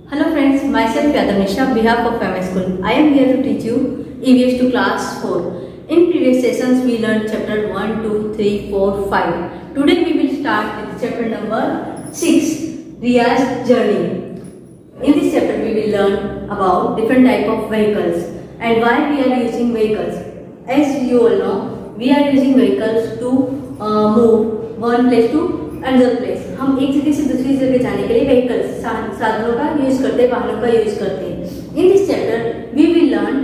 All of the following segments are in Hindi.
Hello friends, myself Yadav Nisha on behalf of MS School. I am here to teach you EVS to class 4. In previous sessions we learned chapter 1, 2, 3, 4, 5. Today we will start with chapter number 6, Riya's journey. In this chapter we will learn about different type of vehicles and why we are using vehicles. As you all know, we are using vehicles to move one place to another place. हम एक जगह से दूसरी जगह जाने के लिए व्हीकल्स साधनों का यूज करते हैं, वाहनों का यूज करते हैं। In this chapter we will learn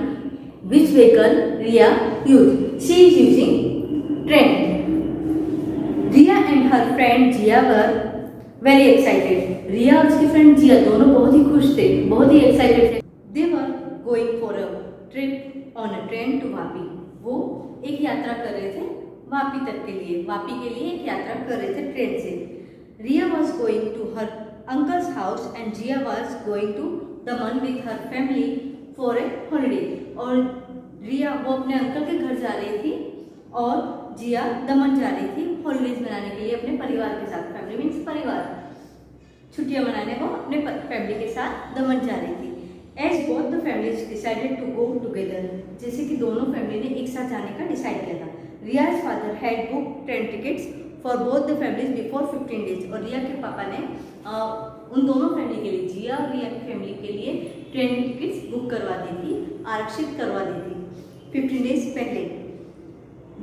which vehicle Riya use. She is using train. Riya and her friend Jiya were very excited. Riya और उसकी फ्रेंड जिया दोनों बहुत ही खुश थे, बहुत ही एक्साइटेड थे। They were going for a trip on a train to Vapi. वो एक यात्रा कर रहे थे वापी तक के लिए, वापी के लिए एक यात्रा कर रहे थे ट्रेन से। Riya was going to her uncle's house and Jiya was going to Daman with her family for a holiday. और रिया वो अपने अंकल के घर जा रही थी और जिया दमन जा रही थी हॉलीडेज मनाने के लिए अपने परिवार के साथ। फैमिली मीन्स परिवार, छुट्टियां मनाने को अपने फैमिली के साथ दमन जा रही थी। As both the families decided to go together, जैसे कि दोनों फैमिली ने एक साथ जाने का डिसाइड किया था। Riya's father had book train tickets for both the families before 15 days. और रिया के पापा ने उन दोनों फैमिली के लिए, जिया और रिया की फैमिली के लिए ट्रेन टिकट्स बुक करवा दी थी, आरक्षित करवा दी थी 15 डेज पहले।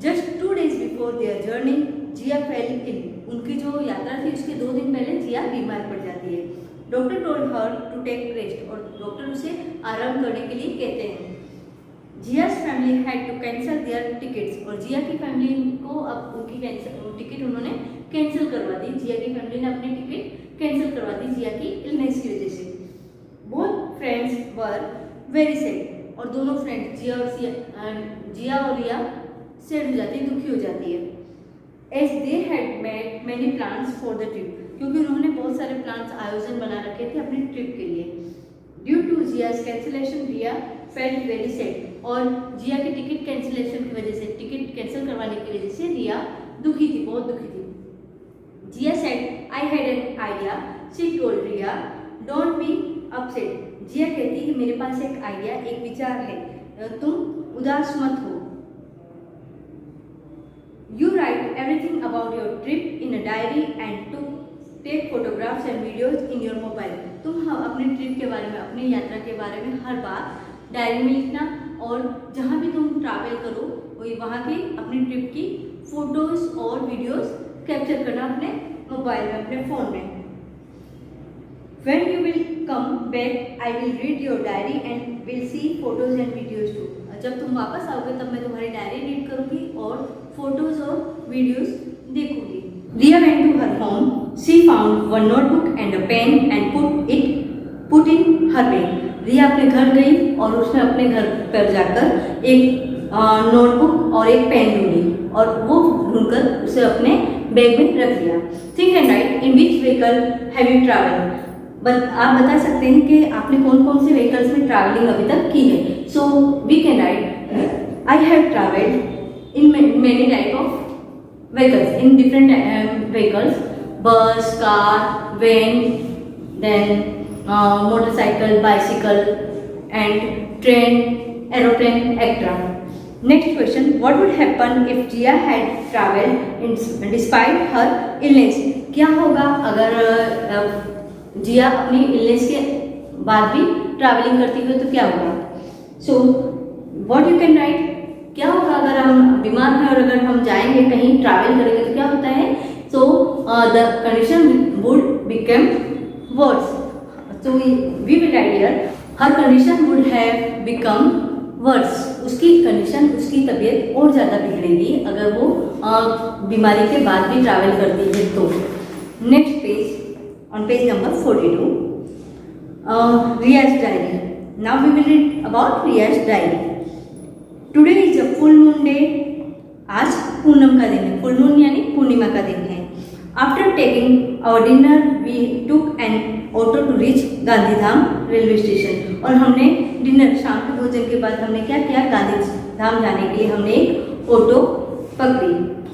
Just 2 days before their journey Jiya fell ill. उनकी जो यात्रा थी उसके 2 दिन पहले जिया बीमार पड़ जाती है। Doctor told her to take rest, और डॉक्टर उसे आराम करने के लिए कहते हैं। Jiya's family had to cancel their tickets. और जिया की फैमिली को अब उनकी टिकट उन्होंने कैंसिल करवा दी। जिया की फैमिली ने अपनी टिकट कैंसिल करवा दी जिया की इलनेस की वजह से। Both friends were very sad. और दोनों फ्रेंड जिया और रिया सैड हो जाती है, दुखी हो जाती है। As they had made many plans for the trip, क्योंकि उन्होंने बहुत सारे प्लान्स आयोजन बना रखे थे अपनी ट्रिप के लिए। Due to Jiya's cancellation Riya felt very sad. और जिया की टिकट कैंसिलेशन की वजह से, टिकट कैंसिल करवाने की वजह से रिया दुखी थी, बहुत दुखी थी। Jiya said I had an idea. She told Riya don't be upset. Jiya कहती कि मेरे पास एक आइडिया, एक विचार है, तुम उदास मत हो। You write everything about your trip in a diary and to take photographs and videos in your mobile. तुम अपने ट्रिप के बारे में, अपनी यात्रा के बारे में हर बार डायरी में लिखना, और जहाँ भी तुम ट्रैवल करो वहाँ की अपनी ट्रिप की फोटोज और वीडियोज कैप्चर करना अपने मोबाइल में, अपने फ़ोन में। When you will come back, I will read your diary and will see photos and videos too. जब तुम वापस आओगे तब मैं तुम्हारी डायरी रीड करूँगी और फोटोज और वीडियोज देखूंगी। Riya went to her home. She found one notebook and a pen and put in her bag. रिया अपने घर गई और उसने अपने घर पर जाकर एक नोटबुक और एक पेन ढूंढी और वो ढूंढकर उसे अपने बैग में रख लिया। Think and right in which vehicle have you travel. आप बता सकते हैं कि आपने कौन कौन से व्हीकल्स में ट्रैवलिंग अभी तक की है। So we can write I have travelled in many type of vehicles, in different vehicles, bus, car, van, then motorcycle, bicycle and train, aeroplane, etc. Next question, what would happen if Jia had traveled despite her illness? क्या होगा अगर जिया अपनी इलनेस के बाद भी ट्रैवलिंग करती हुई तो क्या होगा? So what you can write, क्या होगा अगर हम बीमार हैं और अगर हम जाएंगे कहीं ट्रैवल करेंगे तो क्या होता है? So the condition would become worse. So we will write here her condition would have become worse. उसकी कंडीशन, उसकी तबीयत और ज़्यादा बिगड़ेगी अगर वो बीमारी के बाद भी ट्रैवल करती है तो। Next page, on page number 42, Riya's diary. Now we will read about Riya's diary. Today is a full moon day. आज पूनम का दिन है, फुल मून यानी पूर्णिमा का दिन है। After taking our dinner we took an auto to reach Gandhidham railway station. और हमने डिनर, शाम के भोजन के बाद हमने क्या किया, गांधीधाम जाने के लिए हमने एक ऑटो पकड़ी।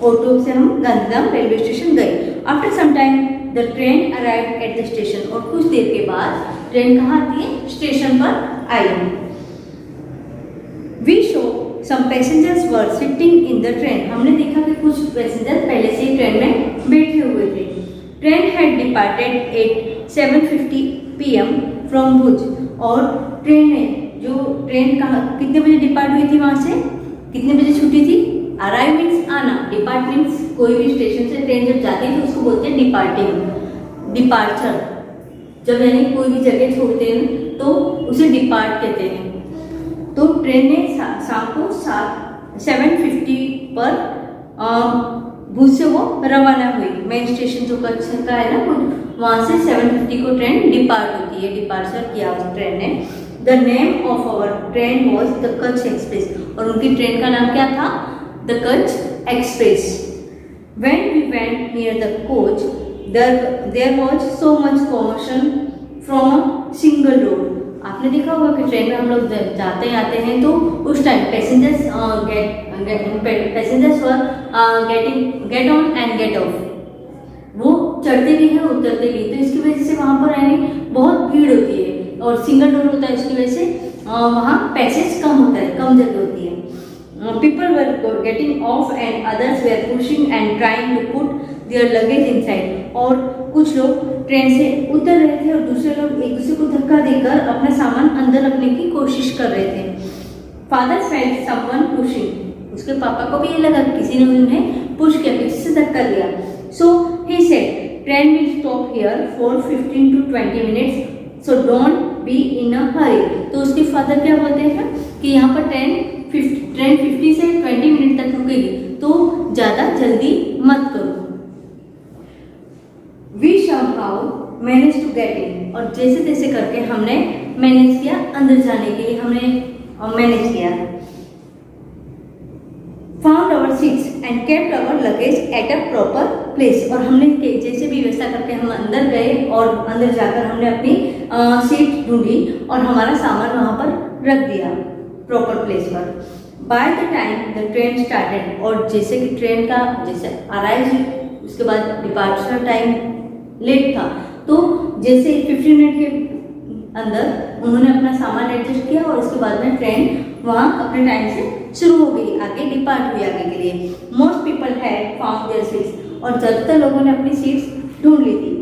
ऑटो से हम गांधीधाम रेलवे स्टेशन गए। After some time the train arrived at the station. और कुछ देर के बाद ट्रेन कहाँ आती है? स्टेशन पर आई है। We saw some passengers were sitting in the train. हमने देखा कि कुछ पैसेंजर पहले से ही ट्रेन में बैठे हुए थे। Train had departed at 7:50 PM from Bhuj. और ट्रेन कहाँ कितने बजे डिपार्ट हुई थी वहाँ से? कितने बजे छुट्टी थी? अराइव मीन्स आना, डिपार्ट मीन्स कोई भी स्टेशन से ट्रेन जब जाती है तो उसको बोलते हैं डिपार्टिंग, डिपार्चर। जब यानी कोई भी जगह छोड़ते हैं तो उसे डिपार्ट कहते हैं। तो ट्रेन ने शाम को 7:50 पर भुज से वो रवाना हुई। मेन स्टेशन जो कच्छ का है ना, वहाँ से 7:50 को ट्रेन डिपार्ट होती है, डिपार्चर किया उस ट्रेन ने। The name of our train was the Kutch express. और उनकी ट्रेन का नाम क्या था? The Kutch express. When we went near the coach, there was so much commotion from a single road. आपने देखा होगा कि ट्रेन में हम लोग जाते आते हैं तो उस time passengers get on and get off, वो चढ़ते भी हैं उतरते भी। तो इसकी वजह से वहाँ पर यानी बहुत भीड़ होती है और सिंगल डोर होता है, इसकी वजह से वहाँ पैसेज कम होता है, कम जगह होती है। People were getting off and others were pushing and trying to put their luggage inside. और कुछ लोग ट्रेन से उतर रहे थे और दूसरे लोग एक दूसरे को धक्का देकर अपना सामान अंदर रखने की कोशिश कर रहे थे। Father felt someone pushing. उसके पापा को भी ये लगा किसी ने उन्हें पुश किया, पीछे से धक्का दिया। So he said, train will stop here for 15 to 20 minutes. So don't be in a hurry. तो उसके फादर क्या बोलते हैं कि यहाँ पर ट्रेन 50 से 20 मिनट तक रुकेगी, तो ज़्यादा जल्दी मत करो। We somehow managed to get in. और जैसे तैसे करके हमने मैनेज किया, अंदर जाने के लिए हमने मैनेज किया। Found our seats and kept our luggage at a proper place. और हमने जैसे भी व्यवस्था करके हम अंदर गए और अंदर जाकर हमने अपनी सीट ढूंढी और हमारा सामान वहाँ पर रख दिया प्रॉपर प्लेस पर। By the time the train started. और जैसे कि ट्रेन का जैसे अराइव हुई, उसके बाद डिपार्चर टाइम लेट था, तो जैसे 15 मिनट के अंदर उन्होंने अपना सामान एडजस्ट किया और उसके बाद में ट्रेन वहाँ अपने टाइम से शुरू हो गई, आगे डिपार्ट हुई आगे के लिए। Most people had found there seats. और ज़्यादातर लोगों ने अपनी सीट्स ढूंढ ली थी।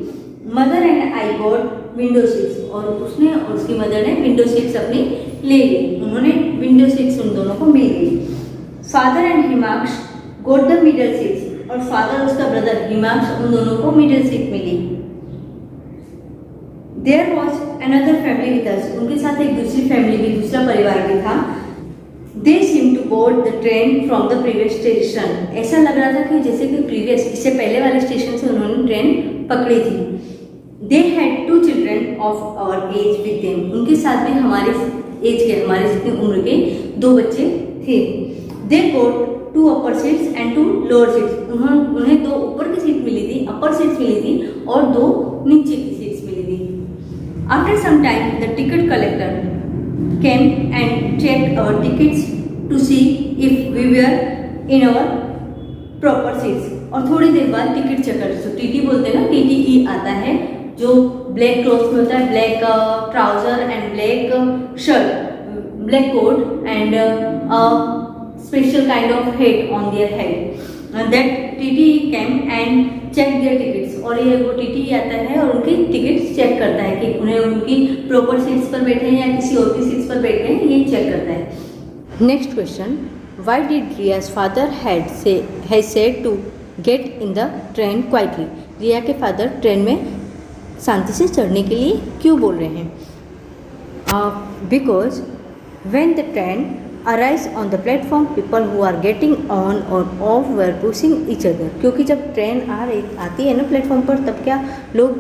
Mother and I got window seats. और उसने और उसकी मदर ने विंडो सीट्स अपनी ले ली, उन्होंने विंडो सीट्स उन दोनों को मिल गई। Father and Himansh got the middle seats. और फादर उसका ब्रदर हिमांश उन दोनों को मिडल सीट मिली। There was another family with us. उनके साथ एक दूसरी फैमिली भी, दूसरा परिवार भी था। They seem to board the train from the previous station. ऐसा लग रहा था कि जैसे कि प्रीवियस, इससे पहले वाले स्टेशन से उन्होंने ट्रेन पकड़ी थी। They had 2 children of our age with them. उनके साथ में हमारे एज के, हमारे जितनी उम्र के 2 बच्चे थे। दे गोट 2 अपर सीट्स एंड 2 लोअर सीट्स। उन्हें 2 ऊपर की सीट मिली थी, अपर सीट्स मिली थी, और 2 नीचे की सीट्स मिली थी। After some time the ticket collector came and checked our tickets to see if we were in our proper seats. और थोड़ी देर बाद टिकट चेकर, जो टीटी बोलते हैं ना, TTE आता है, जो ब्लैक क्लॉथ में होता है, black trouser and black shirt, black coat and special kind of head on their head. That TTE came and checked their tickets. और ये वो TTE आता है और उनकी टिकट्स चेक करता है कि उन्हें उनकी प्रॉपर सीट्स पर बैठे हैं या किसी और की सीट्स पर बैठे हैं, ये चेक करता है। Next question, why did Riya's father had said to get in the train quietly. Riya के फादर ट्रेन में शांति से चढ़ने के लिए क्यों बोल रहे हैं? Because when the train arrives on the platform, people who are getting on or off were pushing each other. क्योंकि जब ट्रेन आती है ना प्लेटफॉर्म पर, तब क्या लोग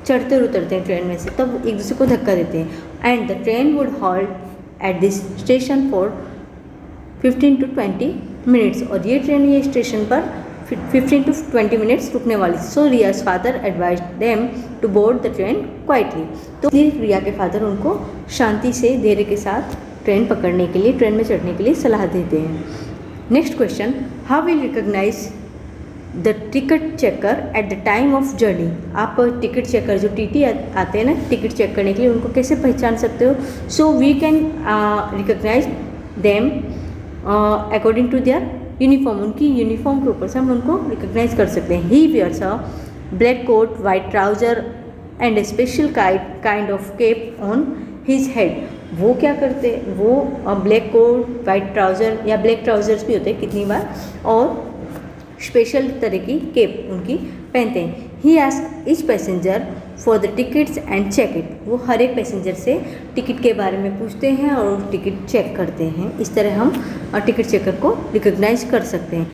चढ़ते और उतरते हैं ट्रेन में से, तब एक दूसरे को धक्का देते हैं। And the train would halt at this station for 15 to 20 minutes. और ये ट्रेन ये स्टेशन पर 15 to 20 मिनट्स रुकने वाली। So Riya's father advise them to board the train quietly. तो रिया के फादर उनको शांति से, धैर्य के साथ ट्रेन पकड़ने के लिए, ट्रेन में चढ़ने के लिए सलाह देते हैं। Next question, how will recognize the ticket checker at the time of journey. आप टिकट चेकर जो टीटी आते हैं ना टिकट चेक करने के लिए, उनको कैसे पहचान सकते हो? So we can recognise them according to their uniform. उनकी यूनिफॉर्म के ऊपर से हम उनको रिकॉग्नाइज कर सकते हैं। He wears a black coat, white trouser and a special kind of cap on his head. वो क्या करते हैं? वो ब्लैक कोट, वाइट ट्राउज़र या ब्लैक ट्राउजर्स भी होते हैं कितनी बार, और स्पेशल तरह की केप उनकी पहनते हैं। He ask each passenger for the tickets and check it. वो हर एक पैसेंजर से टिकट के बारे में पूछते हैं और टिकट चेक करते हैं। इस तरह हम टिकट चेकर को रिकॉग्नाइज कर सकते हैं।